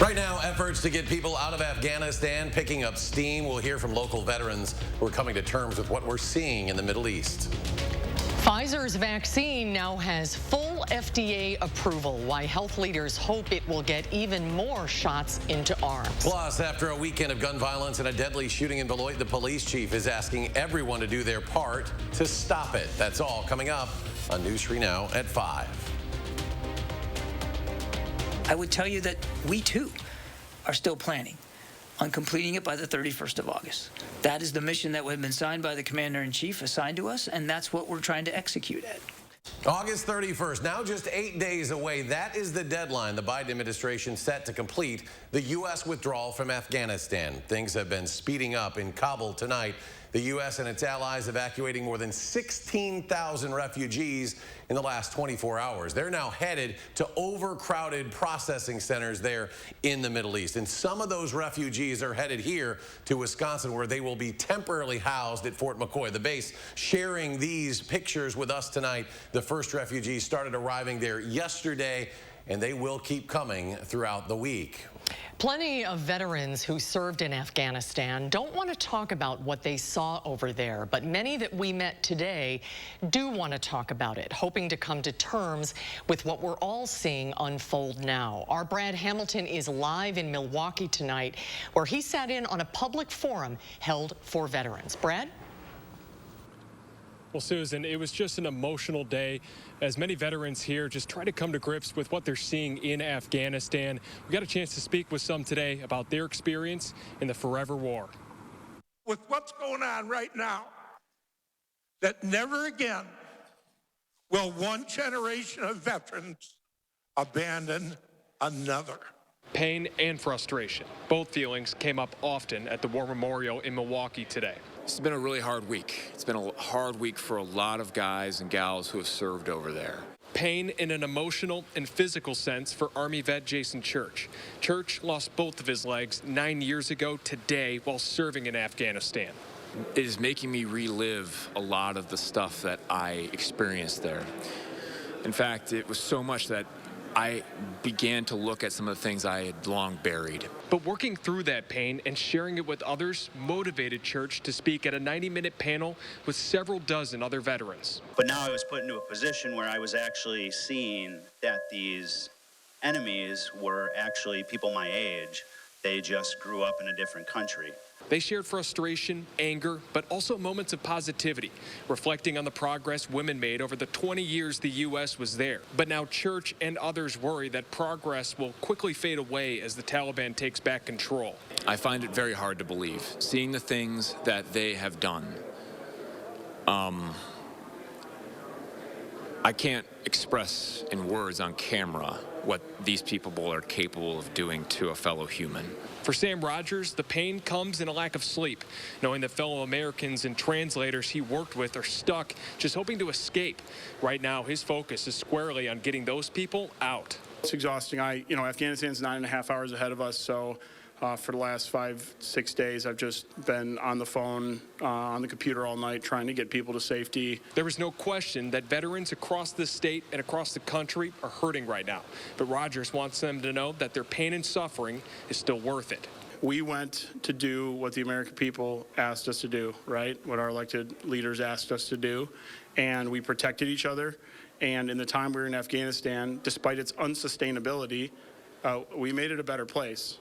Right now, efforts to get people out of Afghanistan picking up steam. We'll hear from local veterans who are coming to terms with what we're seeing in the Middle East. Pfizer's vaccine now has full FDA approval, why health leaders hope it will get even more shots into arms. Plus, after a weekend of gun violence and a deadly shooting in Beloit, the police chief is asking everyone to do their part to stop it. That's all coming up on News 3 Now at 5. I would tell you that we, too, are still planning on completing it by the 31st of August. That is the mission that had been signed by the Commander-in-Chief, assigned to us, and that's what we're trying to execute at. August 31st, now just 8 days away. That is the deadline the Biden administration set to complete the U.S. withdrawal from Afghanistan. Things have been speeding up in Kabul tonight. The U.S. and its allies evacuating more than 16,000 refugees in the last 24 hours. They're now headed to overcrowded processing centers there in the Middle East. And some of those refugees are headed here to Wisconsin, where they will be temporarily housed at Fort McCoy. The base sharing these pictures with us tonight. The first refugees started arriving there yesterday, and they will keep coming throughout the week. Plenty of veterans who served in Afghanistan don't want to talk about what they saw over there, but many that we met today do want to talk about it, hoping to come to terms with what we're all seeing unfold now. Our Brad Hamilton is live in Milwaukee tonight, where he sat in on a public forum held for veterans. Brad? Well, Susan, it was just an emotional day as many veterans here just try to come to grips with what they're seeing in Afghanistan. We got a chance to speak with some today about their experience in the forever war. With what's going on right now, that never again will one generation of veterans abandon another. Pain and frustration, both feelings came up often at the War Memorial in Milwaukee today. It's been a really hard week. It's been a hard week for a lot of guys and gals who have served over there. Pain in an emotional and physical sense for Army vet Jason Church. Church lost both of his legs 9 years ago today while serving in Afghanistan. It is making me relive a lot of the stuff that I experienced there. In fact, it was so much that I began to look at some of the things I had long buried. But working through that pain and sharing it with others motivated Church to speak at a 90-minute panel with several dozen other veterans. But now I was put into a position where I was actually seeing that these enemies were actually people my age. They just grew up in a different country. They shared frustration, anger, but also moments of positivity, reflecting on the progress women made over the 20 years the U.S. was there. But now Church and others worry that progress will quickly fade away as the Taliban takes back control. I find it very hard to believe, seeing the things that they have done. I can't express in words on camera what these people are capable of doing to a fellow human. For Sam Rogers, the pain comes in a lack of sleep, knowing that fellow Americans and translators he worked with are stuck, just hoping to escape. Right now, his focus is squarely on getting those people out. It's exhausting. Afghanistan's 9.5 hours ahead of us, so for the last 5-6 days, I've just been on the phone, on the computer all night, trying to get people to safety. There is no question that veterans across the state and across the country are hurting right now. But Rogers wants them to know that their pain and suffering is still worth it. We went to do what the American people asked us to do, right? What our elected leaders asked us to do. And we protected each other. And in the time we were in Afghanistan, despite its unsustainability, we made it a better place.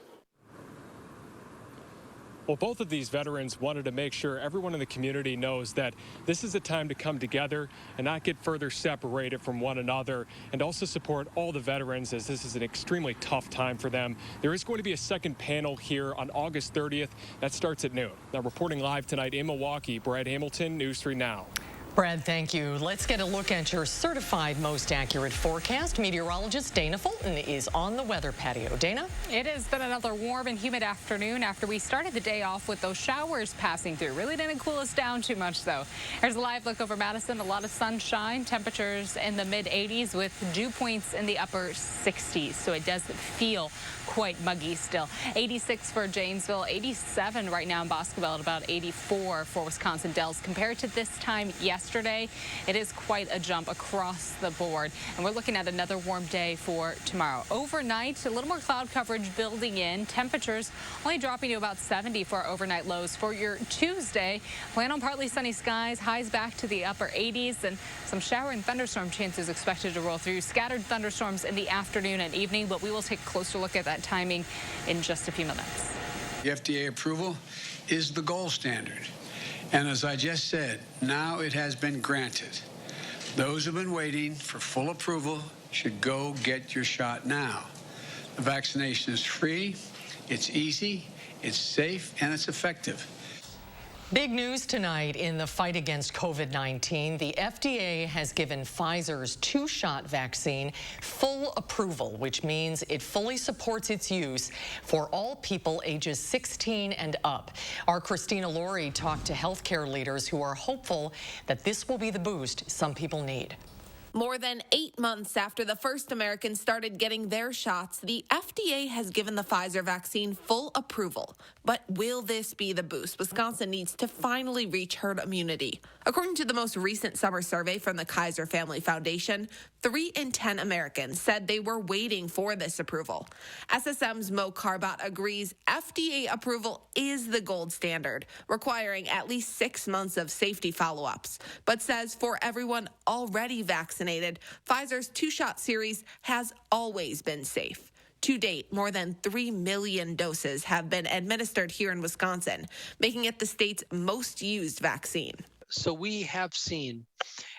Well, both of these veterans wanted to make sure everyone in the community knows that this is a time to come together and not get further separated from one another, and also support all the veterans as this is an extremely tough time for them. There is going to be a second panel here on August 30th. That starts at noon. Now, reporting live tonight in Milwaukee, Brad Hamilton, News 3 Now. Brad, thank you. Let's get a look at your certified most accurate forecast. Meteorologist Dana Fulton is on the weather patio. Dana? It has been another warm and humid afternoon after we started the day off with those showers passing through. Really didn't cool us down too much, though. Here's a live look over Madison. A lot of sunshine, temperatures in the mid-80s with dew points in the upper 60s. So it does feel quite muggy still. 86 for Janesville, 87 right now in Boscoville, at about 84 for Wisconsin Dells. Compared to this time yesterday, yesterday. It is quite a jump across the board. And we're looking at another warm day for tomorrow. Overnight, a little more cloud coverage building in. Temperatures only dropping to about 70 for our overnight lows. For your Tuesday, plan on partly sunny skies, highs back to the upper 80s, and some shower and thunderstorm chances expected to roll through. Scattered thunderstorms in the afternoon and evening, but we will take a closer look at that timing in just a few minutes. The FDA approval is the gold standard. And as I just said, now it has been granted. Those who've been waiting for full approval should go get your shot now. The vaccination is free, it's easy, it's safe, and it's effective. Big news tonight in the fight against COVID-19. The FDA has given Pfizer's 2-shot vaccine full approval, which means it fully supports its use for all people ages 16 and up. Our Christina Laurie talked to healthcare leaders who are hopeful that this will be the boost some people need. More than 8 months after the first Americans started getting their shots, the FDA has given the Pfizer vaccine full approval. But will this be the boost Wisconsin needs to finally reach herd immunity? According to the most recent summer survey from the Kaiser Family Foundation, 3 in 10 Americans said they were waiting for this approval. SSM's Mo Carbat agrees FDA approval is the gold standard, requiring at least 6 months of safety follow-ups, but says for everyone already vaccinated, Pfizer's 2-shot series has always been safe. To date, more than 3 million doses have been administered here in Wisconsin, making it the state's most used vaccine. So we have seen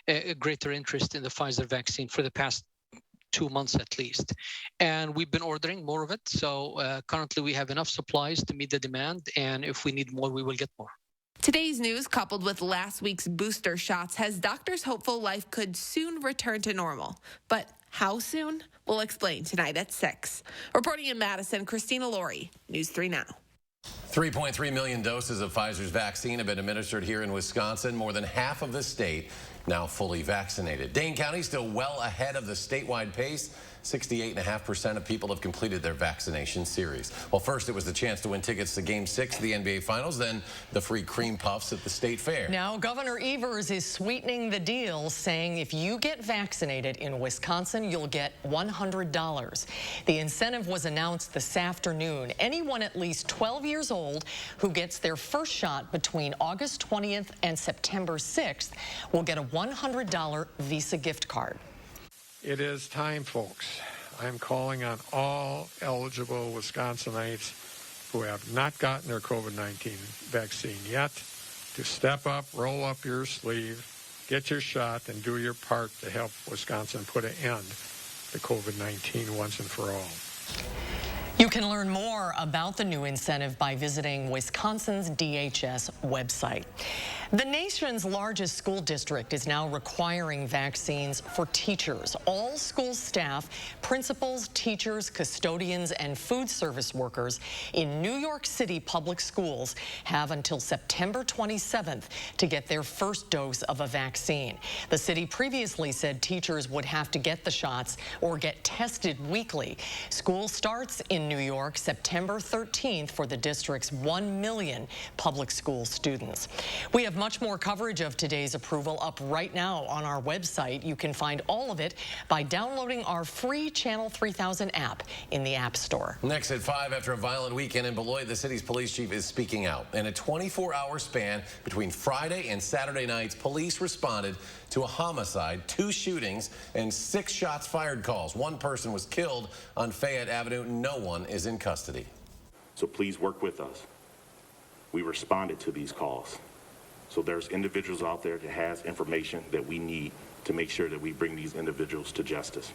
a greater interest in the Pfizer vaccine for the past 2 months at least. And we've been ordering more of it. So currently we have enough supplies to meet the demand. And if we need more, we will get more. Today's news, coupled with last week's booster shots, has doctors hopeful life could soon return to normal. But how soon? We'll explain tonight at 6. Reporting in Madison, Christina Laurie, News 3 Now. 3.3 million doses of Pfizer's vaccine have been administered here in Wisconsin. More than half of the state now fully vaccinated. Dane County still well ahead of the statewide pace. 68.5% of people have completed their vaccination series. Well, first it was the chance to win tickets to Game 6 of the NBA Finals, then the free cream puffs at the state fair. Now, Governor Evers is sweetening the deal, saying if you get vaccinated in Wisconsin, you'll get $100. The incentive was announced this afternoon. Anyone at least 12 years old who gets their first shot between August 20th and September 6th will get a $100 Visa gift card. It is time, folks. I'm calling on all eligible Wisconsinites who have not gotten their COVID-19 vaccine yet to step up, roll up your sleeve, get your shot, and do your part to help Wisconsin put an end to COVID-19 once and for all. You can learn more about the new incentive by visiting Wisconsin's DHS website. The nation's largest school district is now requiring vaccines for teachers. All school staff, principals, teachers, custodians, and food service workers in New York City public schools have until September 27th to get their first dose of a vaccine. The city previously said teachers would have to get the shots or get tested weekly. School starts in New York September 13th for the district's 1 million public school students. We have much more coverage of today's approval up right now on our website. You can find all of it by downloading our free Channel 3000 app in the App Store. Next at 5, after a violent weekend in Beloit, the city's police chief is speaking out. In a 24-hour span between Friday and Saturday nights, police responded to a homicide, 2 shootings, and 6 shots fired calls. 1 person was killed on Fayette Avenue. No one is in custody. So please work with us. We responded to these calls. So there's individuals out there that has information that we need to make sure that we bring these individuals to justice.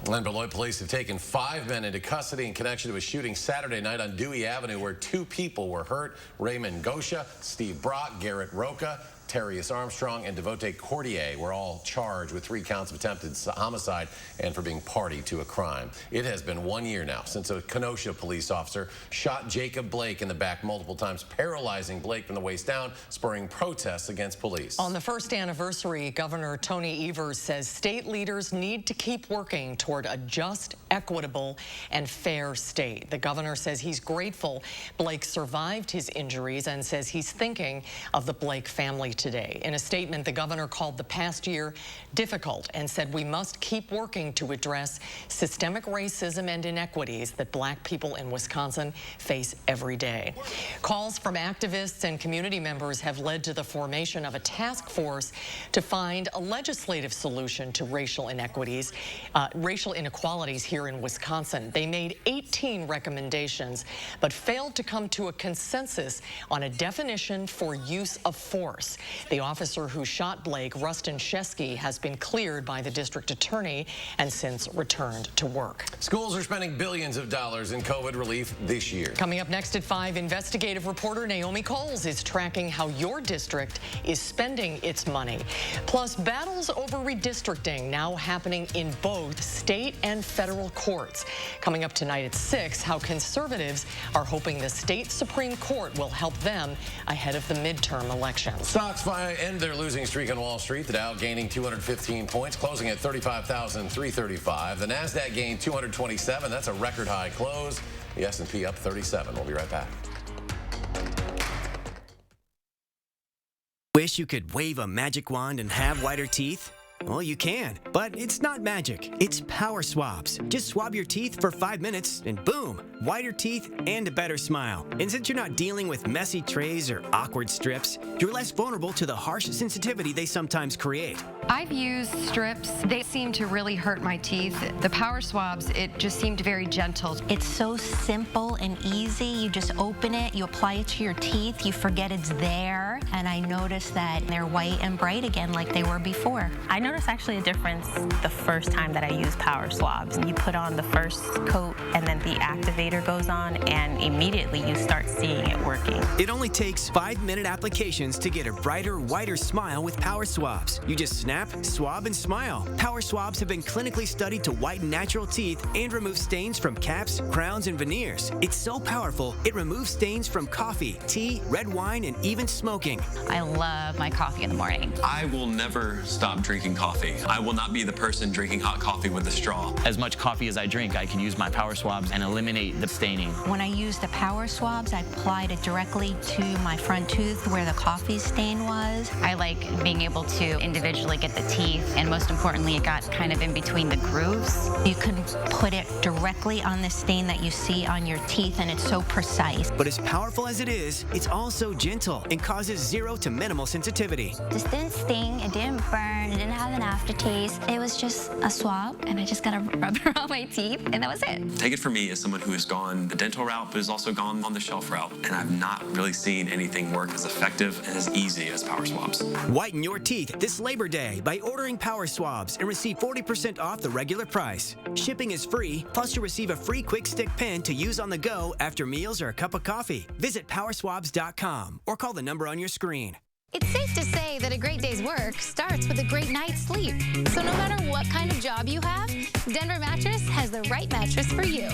And Beloit police have taken 5 men into custody in connection to a shooting Saturday night on Dewey Avenue where 2 people were hurt. Raymond Gosha, Steve Brock, Garrett Roca, Terrius Armstrong, and Devote Cordier were all charged with 3 counts of attempted homicide and for being party to a crime. It has been 1 year now since a Kenosha police officer shot Jacob Blake in the back multiple times, paralyzing Blake from the waist down, spurring protests against police. On the first anniversary, Governor Tony Evers says state leaders need to keep working toward a just, equitable, and fair state. The governor says he's grateful Blake survived his injuries and says he's thinking of the Blake family today. In a statement, the governor called the past year difficult and said we must keep working to address systemic racism and inequities that black people in Wisconsin face every day. Calls from activists and community members have led to the formation of a task force to find a legislative solution to racial inequities, racial inequalities here in Wisconsin. They made 18 recommendations, but failed to come to a consensus on a definition for use of force. The officer who shot Blake, Rustin Shesky, has been cleared by the district attorney and since returned to work. Schools are spending billions of dollars in COVID relief this year. Coming up next at 5, investigative reporter Naomi Coles is tracking how your district is spending its money. Plus, battles over redistricting now happening in both state and federal courts. Coming up tonight at 6, how conservatives are hoping the state Supreme Court will help them ahead of the midterm elections. Stocks end their losing streak on Wall Street. The Dow gaining 215 points, closing at 35,335. The Nasdaq gained 227. That's a record high close. The S&P up 37. We'll be right back. Wish you could wave a magic wand and have whiter teeth? Well, you can, but it's not magic. It's power swabs. Just swab your teeth for 5 minutes and boom, whiter teeth and a better smile. And since you're not dealing with messy trays or awkward strips, you're less vulnerable to the harsh sensitivity they sometimes create. I've used strips. They seem to really hurt my teeth. The power swabs, it just seemed very gentle. It's so simple and easy. You just open it, you apply it to your teeth, you forget it's there. And I noticed that they're white and bright again like they were before. I noticed actually a difference the first time that I used power swabs. You put on the first coat and then the activator goes on and immediately you start seeing it working. It only takes 5-minute applications to get a brighter, whiter smile with power swabs. You just snap, swab, and smile. Power swabs have been clinically studied to whiten natural teeth and remove stains from caps, crowns, and veneers. It's so powerful, it removes stains from coffee, tea, red wine, and even smoking. I love my coffee in the morning. I will never stop drinking coffee. I will not be the person drinking hot coffee with a straw. As much coffee as I drink, I can use my power swabs and eliminate the staining. When I use the power swabs, I applied it directly to my front tooth where the coffee stain was. I like being able to individually get the teeth, and most importantly, it got kind of in between the grooves. You can put it directly on the stain that you see on your teeth, and it's so precise. But as powerful as it is, it's also gentle and causes 0 to minimal sensitivity. This didn't sting, it didn't burn, it didn't have an aftertaste. It was just a swab, and I just got to rub it on my teeth, and that was it. Take it from me as someone who has gone the dental route, but has also gone on the shelf route, and I've not really seen anything work as effective and as easy as power swabs. Whiten your teeth this Labor Day by ordering power swabs and receive 40% off the regular price. Shipping is free, plus you'll receive a free quick stick pen to use on the go after meals or a cup of coffee. Visit powerswabs.com or call the number on your screen. It's safe to say that a great day's work starts with a great night's sleep. So no matter what kind of job you have, Denver Mattress has the right mattress for you.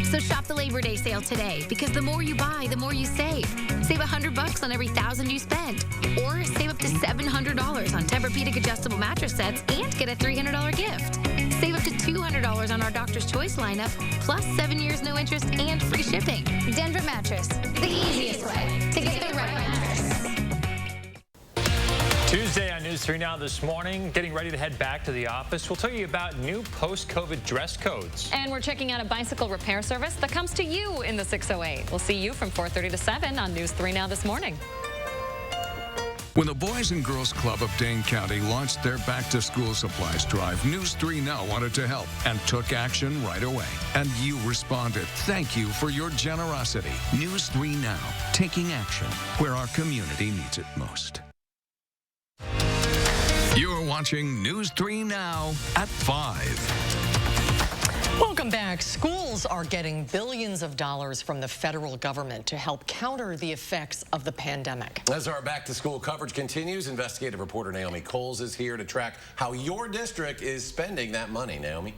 So shop the Labor Day sale today, because the more you buy, the more you save. Save $100 on every $1,000 you spend. Or save up to $700 on Tempur-Pedic adjustable mattress sets and get a $300 gift. Save up to $200 on our Doctor's Choice lineup, plus 7 years no interest and free shipping. Denver Mattress, the easiest way to get the right mattress. Tuesday on News 3 Now this morning, getting ready to head back to the office. We'll tell you about new post-COVID dress codes. And we're checking out a bicycle repair service that comes to you in the 608. We'll see you from 4:30 to 7 on News 3 Now this morning. When the Boys and Girls Club of Dane County launched their back-to-school supplies drive, News 3 Now wanted to help and took action right away. And you responded. Thank you for your generosity. News 3 Now, taking action where our community needs it most. You're watching News 3 Now at 5. Welcome back. Schools are getting billions of dollars from the federal government to help counter the effects of the pandemic. As our back-to-school coverage continues, investigative reporter Naomi Coles is here to track how your district is spending that money. Naomi?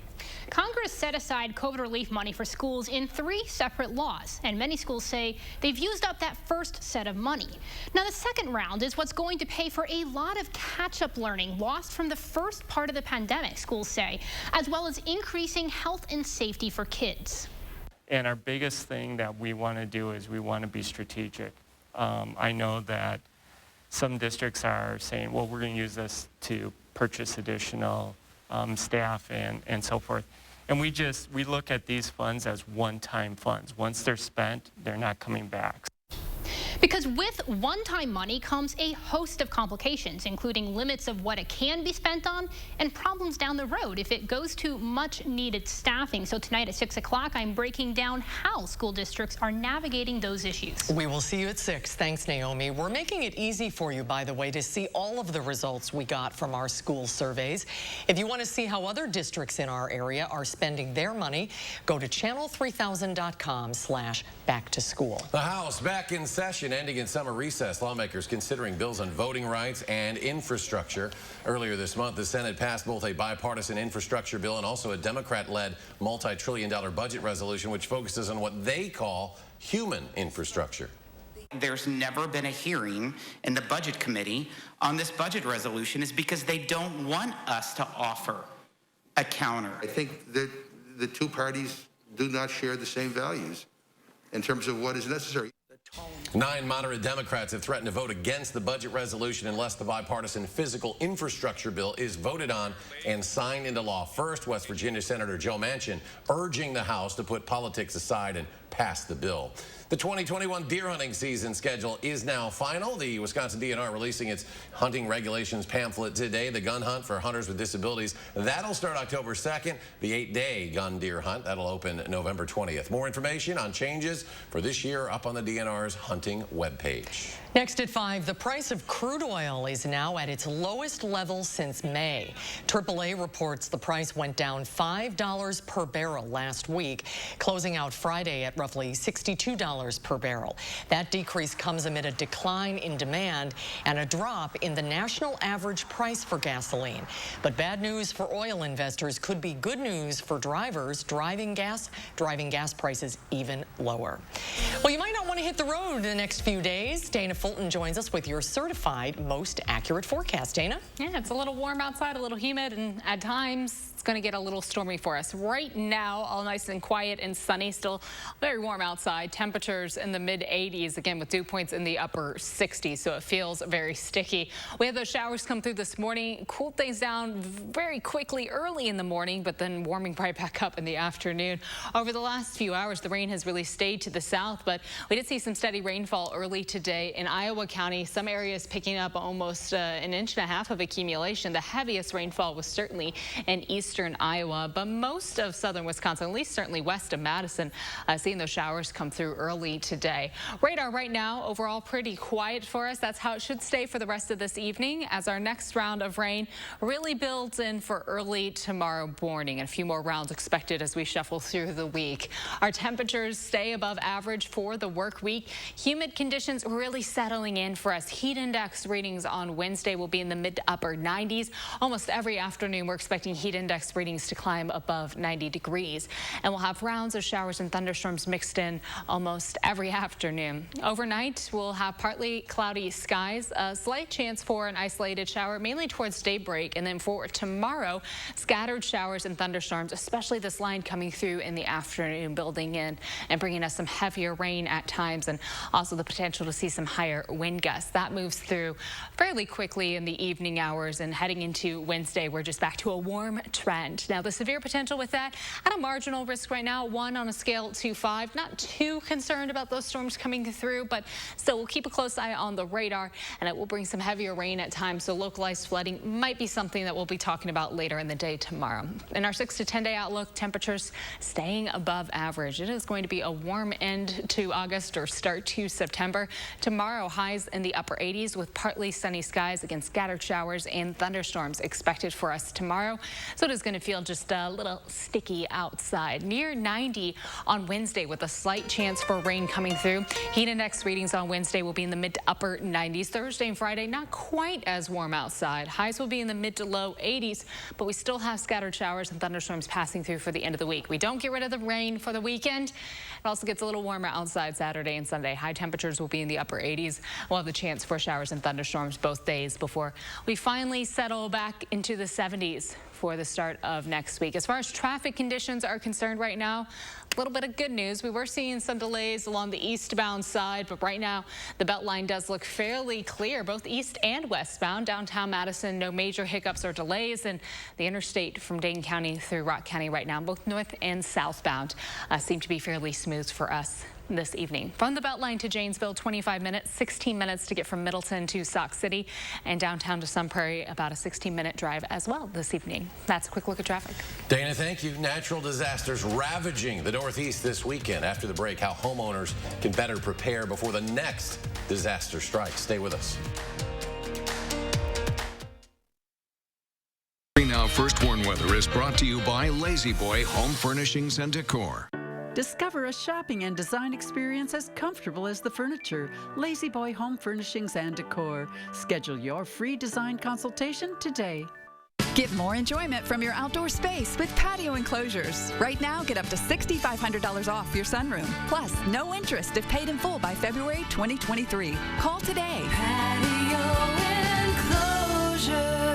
Congress set aside COVID relief money for schools in 3 separate laws, and many schools say they've used up that first set of money. Now, the second round is what's going to pay for a lot of catch-up learning lost from the first part of the pandemic, schools say, as well as increasing health and safety for kids. And our biggest thing that we want to do is we want to be strategic. I know that some districts are saying, well, we're going to use this to purchase additional staff and so forth. And we look at these funds as one-time funds. Once they're spent, they're not coming back. Because with one-time money comes a host of complications, including limits of what it can be spent on and problems down the road if it goes to much-needed staffing. So tonight at 6 o'clock, I'm breaking down how school districts are navigating those issues. We will see you at 6. Thanks, Naomi. We're making it easy for you, by the way, to see all of the results we got from our school surveys. If you want to see how other districts in our area are spending their money, go to channel3000.com/back-to-school. The House back in session, ending in summer recess. Lawmakers considering bills on voting rights and infrastructure. Earlier this month, the Senate passed both a bipartisan infrastructure bill and also a Democrat-led multi-trillion-dollar budget resolution, which focuses on what they call human infrastructure. There's never been a hearing in the Budget Committee on this budget resolution is because they don't want us to offer a counter. I think that the two parties do not share the same values in terms of what is necessary. 9 moderate Democrats have threatened to vote against the budget resolution unless the bipartisan physical infrastructure bill is voted on and signed into law. First, West Virginia Senator Joe Manchin urging the House to put politics aside and pass the bill. The 2021 deer hunting season schedule is now final. The Wisconsin DNR releasing its hunting regulations pamphlet today. The gun hunt for hunters with disabilities, that'll start October 2nd. The 8-day gun deer hunt, that'll open November 20th. More information on changes for this year up on the DNR's hunting webpage. Next at 5, the price of crude oil is now at its lowest level since May. AAA reports the price went down $5 per barrel last week, closing out Friday at roughly $62 per barrel. That decrease comes amid a decline in demand and a drop in the national average price for gasoline. But bad news for oil investors could be good news for drivers driving gas prices even lower. Well, you might not want to hit the road the next few days. Dana Fulton joins us with your certified most accurate forecast. Dana? Yeah, it's a little warm outside, a little humid, and at times it's going to get a little stormy for us. Right now, all nice and quiet and sunny, still very warm outside. Temperatures in the mid-80s, again with dew points in the upper 60s, so it feels very sticky. We had those showers come through this morning, cooled things down very quickly early in the morning, but then warming right back up in the afternoon. Over the last few hours, the rain has really stayed to the south, but we did see some steady rainfall early today in Iowa County. Some areas picking up almost an inch and a half of accumulation. The heaviest rainfall was certainly in eastern Iowa, but most of southern Wisconsin, at least certainly west of Madison, seeing those showers come through early today. Radar right now overall pretty quiet for us. That's how it should stay for the rest of this evening as our next round of rain really builds in for early tomorrow morning, and a few more rounds expected as we shuffle through the week. Our temperatures stay above average for the work week. Humid conditions really settling in for us. Heat index readings on Wednesday will be in the mid to upper 90s. Almost every afternoon we're expecting heat index readings to climb above 90 degrees. And we'll have rounds of showers and thunderstorms mixed in almost every afternoon. Overnight we'll have partly cloudy skies, a slight chance for an isolated shower mainly towards daybreak, and then for tomorrow scattered showers and thunderstorms, especially this line coming through in the afternoon, building in and bringing us some heavier rain at times, and also the potential to see some higher wind gusts. That moves through fairly quickly in the evening hours, and heading into Wednesday we're just back to a warm trend. Now the severe potential with that at a marginal risk right now, 1 on a scale to 5. Not too concerned about those storms coming through, but still we'll keep a close eye on the radar, and it will bring some heavier rain at times, so localized flooding might be something that we'll be talking about later in the day tomorrow. In our 6 to 10 day outlook, temperatures staying above average. It is going to be a warm end to August or start to September. Tomorrow highs in the upper 80s with partly sunny skies, again scattered showers and thunderstorms expected for us tomorrow. So it is going to feel just a little sticky outside. Near 90 on Wednesday with a slight chance for rain coming through. Heat index readings on Wednesday will be in the mid to upper 90s. Thursday and Friday not quite as warm outside. Highs will be in the mid to low 80s, but we still have scattered showers and thunderstorms passing through for the end of the week. We don't get rid of the rain for the weekend. It also gets a little warmer outside Saturday and Sunday. High temperatures will be in the upper 80s. We'll have the chance for showers and thunderstorms both days before we finally settle back into the 70s for before the start of next week. As far as traffic conditions are concerned right now, a little bit of good news. We were seeing some delays along the eastbound side, but right now the Beltline does look fairly clear, both east and westbound. Downtown Madison, no major hiccups or delays, and the interstate from Dane County through Rock County right now, both north and southbound, seem to be fairly smooth for us this evening. From the Beltline to Janesville, 25 minutes, 16 minutes to get from Middleton to Sauk City, and downtown to Sun Prairie, about a 16-minute drive as well this evening. That's a quick look at traffic. Dana, thank you. Natural disasters ravaging the Northeast this weekend. After the break, how homeowners can better prepare before the next disaster strikes. Stay with us. Now, First Warn Weather is brought to you by Lazy Boy Home Furnishings and Decor. Discover a shopping and design experience as comfortable as the furniture. Lazy Boy Home Furnishings and Decor. Schedule your free design consultation today. Get more enjoyment from your outdoor space with patio enclosures. Right now, get up to $6,500 off your sunroom. Plus, no interest if paid in full by February 2023. Call today. Patio enclosures.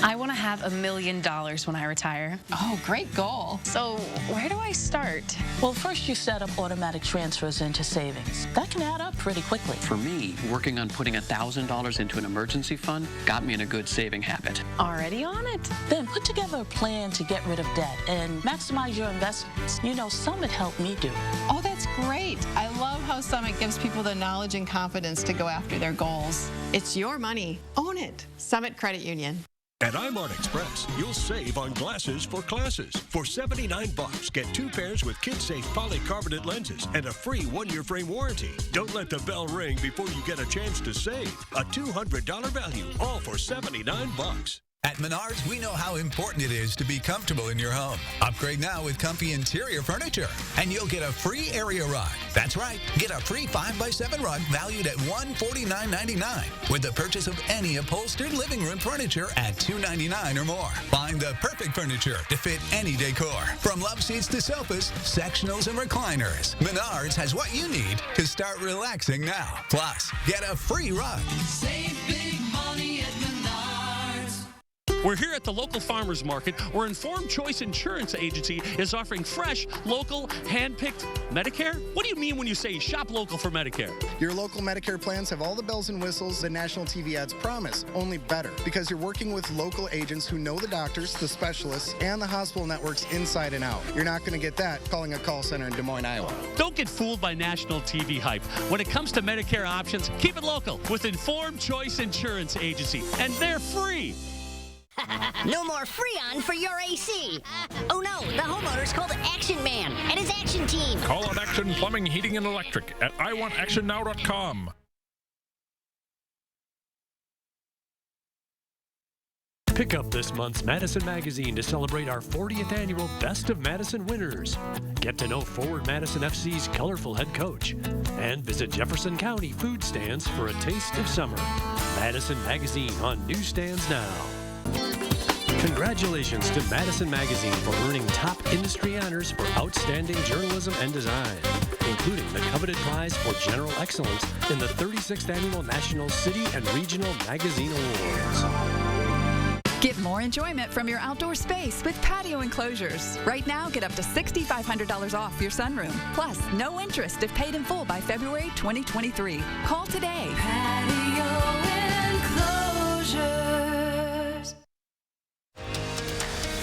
I want to have $1 million when I retire. Oh, great goal. So where do I start? Well, first you set up automatic transfers into savings. That can add up pretty quickly. For me, working on putting $1,000 into an emergency fund got me in a good saving habit. Already on it. Then put together a plan to get rid of debt and maximize your investments. You know, Summit helped me do. Oh, that's great. I love how Summit gives people the knowledge and confidence to go after their goals. It's your money. Own it. Summit Credit Union. At iMart Express, you'll save on glasses for classes. For $79, get 2 pairs with kid-safe polycarbonate lenses and a free 1-year frame warranty. Don't let the bell ring before you get a chance to save. A $200 value, all for $79. At Menards, we know how important it is to be comfortable in your home. Upgrade now with comfy interior furniture, and you'll get a free area rug. That's right, get a free 5x7 rug valued at $149.99 with the purchase of any upholstered living room furniture at $299 or more. Find the perfect furniture to fit any decor, from love seats to sofas, sectionals, and recliners. Menards has what you need to start relaxing now. Plus, get a free rug. Save big money at Menards. We're here at the local farmers market where Informed Choice Insurance Agency is offering fresh, local, hand-picked Medicare. What do you mean when you say shop local for Medicare? Your local Medicare plans have all the bells and whistles that national TV ads promise, only better, because you're working with local agents who know the doctors, the specialists, and the hospital networks inside and out. You're not going to get that calling a call center in Des Moines, Iowa. Don't get fooled by national TV hype. When it comes to Medicare options, keep it local with Informed Choice Insurance Agency, and they're free. No more Freon for your AC. Oh no, the homeowner's called Action Man and his action team. Call on Action Plumbing, Heating, and Electric at iwantactionnow.com. Pick up this month's Madison Magazine to celebrate our 40th annual Best of Madison winners. Get to know Forward Madison FC's colorful head coach. And visit Jefferson County food stands for a taste of summer. Madison Magazine on newsstands now. Congratulations to Madison Magazine for earning top industry honors for outstanding journalism and design, including the coveted prize for general excellence in the 36th Annual National City and Regional Magazine Awards. Get more enjoyment from your outdoor space with patio enclosures. Right now, get up to $6,500 off your sunroom. Plus, no interest if paid in full by February 2023. Call today. Patio enclosures.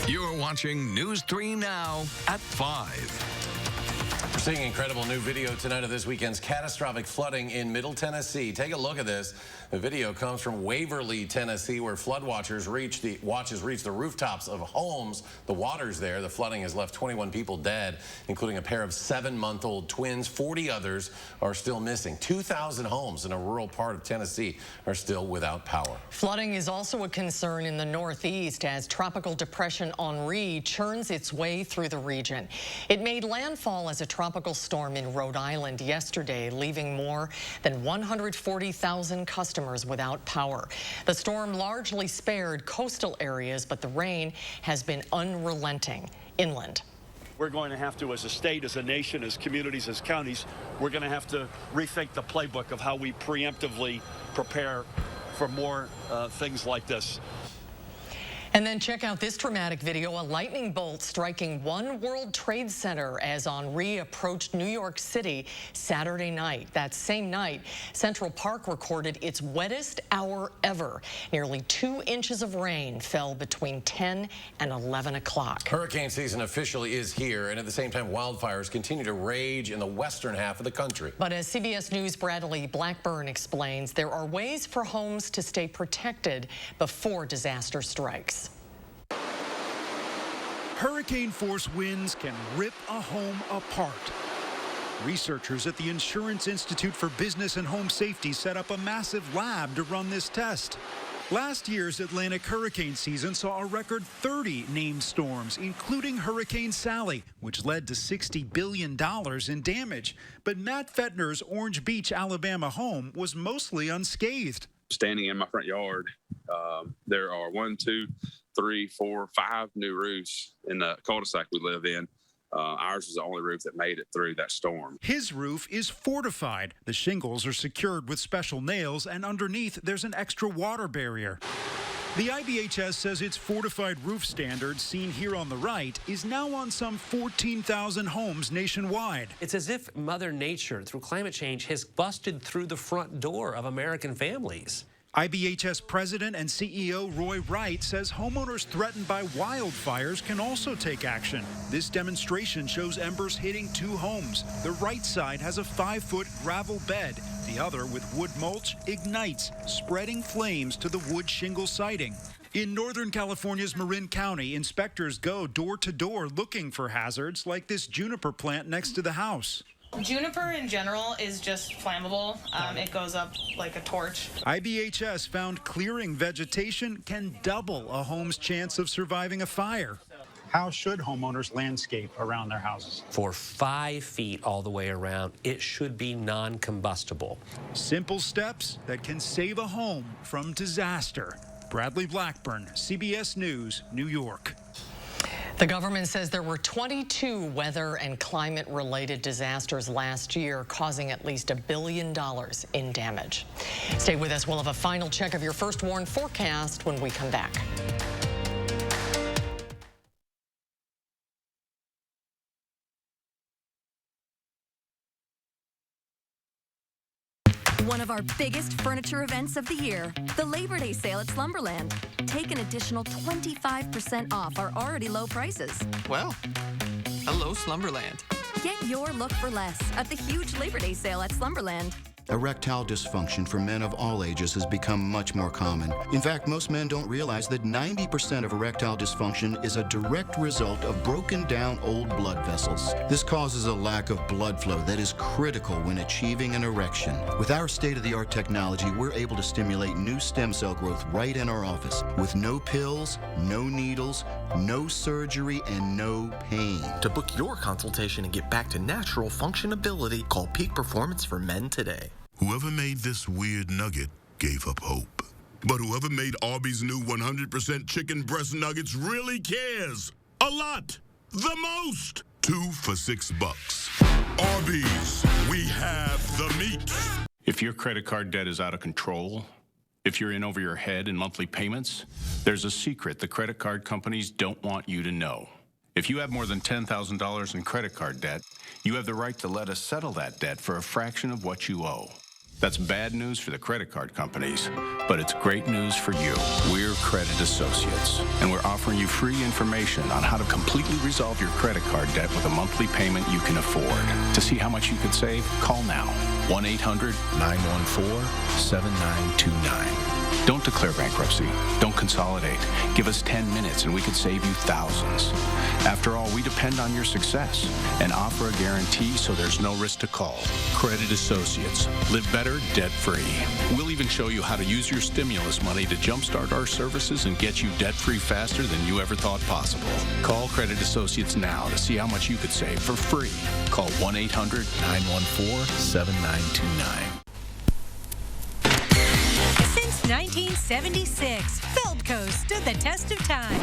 You're watching News 3 Now at 5. We're seeing incredible new video tonight of this weekend's catastrophic flooding in Middle Tennessee. Take a look at this. The video comes from Waverly, Tennessee, where flood watchers reach the rooftops of homes. The water's there. The flooding has left 21 people dead, including a pair of 7-month-old twins. 40 others are still missing. 2,000 homes in a rural part of Tennessee are still without power. Flooding is also a concern in the Northeast as Tropical Depression Henri churns its way through the region. It made landfall as a tropical storm in Rhode Island yesterday, leaving more than 140,000 customers without power. The storm largely spared coastal areas, but the rain has been unrelenting inland. We're going to have to, as a state, as a nation, as communities, as counties, we're going to have to rethink the playbook of how we preemptively prepare for more things like this. And then check out this dramatic video, a lightning bolt striking One World Trade Center as Henri approached New York City Saturday night. That same night, Central Park recorded its wettest hour ever. Nearly 2 inches of rain fell between 10 and 11 o'clock. Hurricane season officially is here, and at the same time, wildfires continue to rage in the western half of the country. But as CBS News' Bradley Blackburn explains, there are ways for homes to stay protected before disaster strikes. Hurricane-force winds can rip a home apart. Researchers at the Insurance Institute for Business and Home Safety set up a massive lab to run this test. Last year's Atlantic hurricane season saw a record 30 named storms, including Hurricane Sally, which led to $60 billion in damage. But Matt Fettner's Orange Beach, Alabama home was mostly unscathed. Standing in my front yard, there are 1, 2, 3, 4, 5 new roofs in the cul-de-sac we live in. Ours was the only roof that made it through that storm. His roof is fortified. The shingles are secured with special nails, and underneath there's an extra water barrier. The IBHS says its fortified roof standard, seen here on the right, is now on some 14,000 homes nationwide. It's as if Mother Nature, through climate change, has busted through the front door of American families. IBHS President and CEO Roy Wright says homeowners threatened by wildfires can also take action. This demonstration shows embers hitting 2 homes. The right side has a 5-foot gravel bed. The other, with wood mulch, ignites, spreading flames to the wood shingle siding. In Northern California's Marin County, inspectors go door to door looking for hazards like this juniper plant next to the house. Juniper in general is just flammable. It goes up like a torch. IBHS found clearing vegetation can double a home's chance of surviving a fire. How should homeowners landscape around their houses? For 5 feet all the way around, it should be non-combustible. Simple steps that can save a home from disaster. Bradley Blackburn, CBS News, New York. The government says there were 22 weather and climate-related disasters last year, causing at least $1 billion in damage. Stay with us. We'll have a final check of your first warn forecast when we come back. One of our biggest furniture events of the year, the Labor Day sale at Slumberland. Take an additional 25% off our already low prices. Well, hello, Slumberland. Get your look for less at the huge Labor Day sale at Slumberland. Erectile dysfunction for men of all ages has become much more common. In fact, most men don't realize that 90% of erectile dysfunction is a direct result of broken down old blood vessels. This causes a lack of blood flow that is critical when achieving an erection. With our state-of-the-art technology, we're able to stimulate new stem cell growth right in our office with no pills, no needles, no surgery, and no pain. To book your consultation and get back to natural functionability, call Peak Performance for Men today. Whoever made this weird nugget gave up hope. But whoever made Arby's new 100% chicken breast nuggets really cares. A lot. The most. 2 for $6. Arby's. We have the meat. If your credit card debt is out of control, if you're in over your head in monthly payments, there's a secret the credit card companies don't want you to know. If you have more than $10,000 in credit card debt, you have the right to let us settle that debt for a fraction of what you owe. That's bad news for the credit card companies, but it's great news for you. We're Credit Associates, and we're offering you free information on how to completely resolve your credit card debt with a monthly payment you can afford. To see how much you could save, call now. 1-800-914-7929. Don't declare bankruptcy. Don't consolidate. Give us 10 minutes and we could save you thousands. After all, we depend on your success and offer a guarantee so there's no risk to call. Credit Associates. Live better, debt-free. We'll even show you how to use your stimulus money to jumpstart our services and get you debt-free faster than you ever thought possible. Call Credit Associates now to see how much you could save for free. Call 1-800-914-7929. Since 1976, Feldco stood the test of time.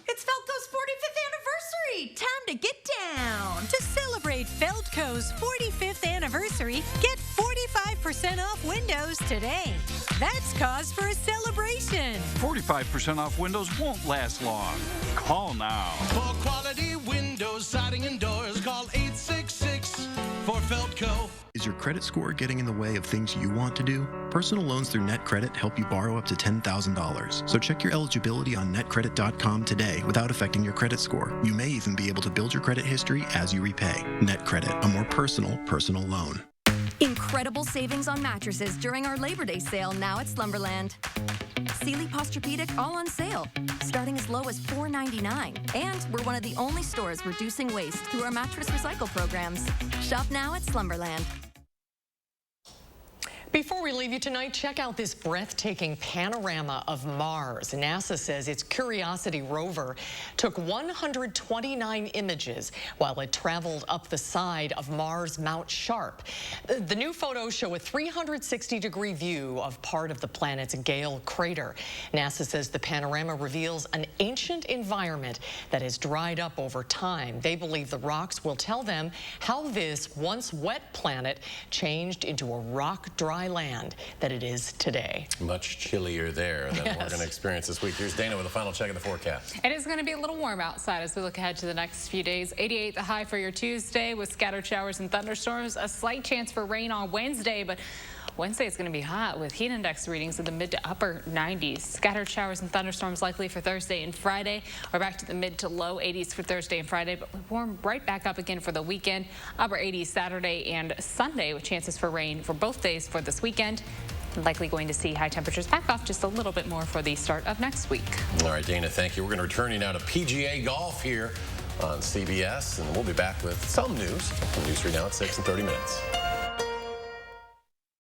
It's Feldco's 45th anniversary! Time to get down! To celebrate Feldco's 45th anniversary, get 45% off windows today. That's cause for a celebration. 45% off windows won't last long. Call now. For quality windows, siding, and doors, call 866 for Feldco. Is your credit score getting in the way of things you want to do? Personal loans through NetCredit help you borrow up to $10,000. So check your eligibility on netcredit.com today without affecting your credit score. You may even be able to build your credit history as you repay. NetCredit, a more personal loan. Incredible savings on mattresses during our Labor Day sale now at Slumberland. Sealy Posturepedic all on sale, starting as low as $4.99. And we're one of the only stores reducing waste through our mattress recycle programs. Shop now at Slumberland. Before we leave you tonight, check out this breathtaking panorama of Mars. NASA says its Curiosity rover took 129 images while it traveled up the side of Mars Mount Sharp. The new photos show a 360-degree view of part of the planet's Gale crater. NASA says the panorama reveals an ancient environment that has dried up over time. They believe the rocks will tell them how this once wet planet changed into a rock-dry land that it is today. Much chillier there than we're going to experience this week. Here's Dana with a final check of the forecast. It is going to be a little warm outside as we look ahead to the next few days. 88 the high for your Tuesday with scattered showers and thunderstorms. A slight chance for rain on Wednesday, but Wednesday is going to be hot with heat index readings in the mid to upper 90s. Scattered showers and thunderstorms likely for Thursday and Friday. We're back to the mid to low 80s for Thursday and Friday, but we warm right back up again for the weekend. Upper 80s Saturday and Sunday with chances for rain for both days for this weekend. Likely going to see high temperatures back off just a little bit more for the start of next week. All right, Dana, thank you. We're going to return you now to PGA golf here on CBS, and we'll be back with some news. News 3 now at 6 in 30 minutes.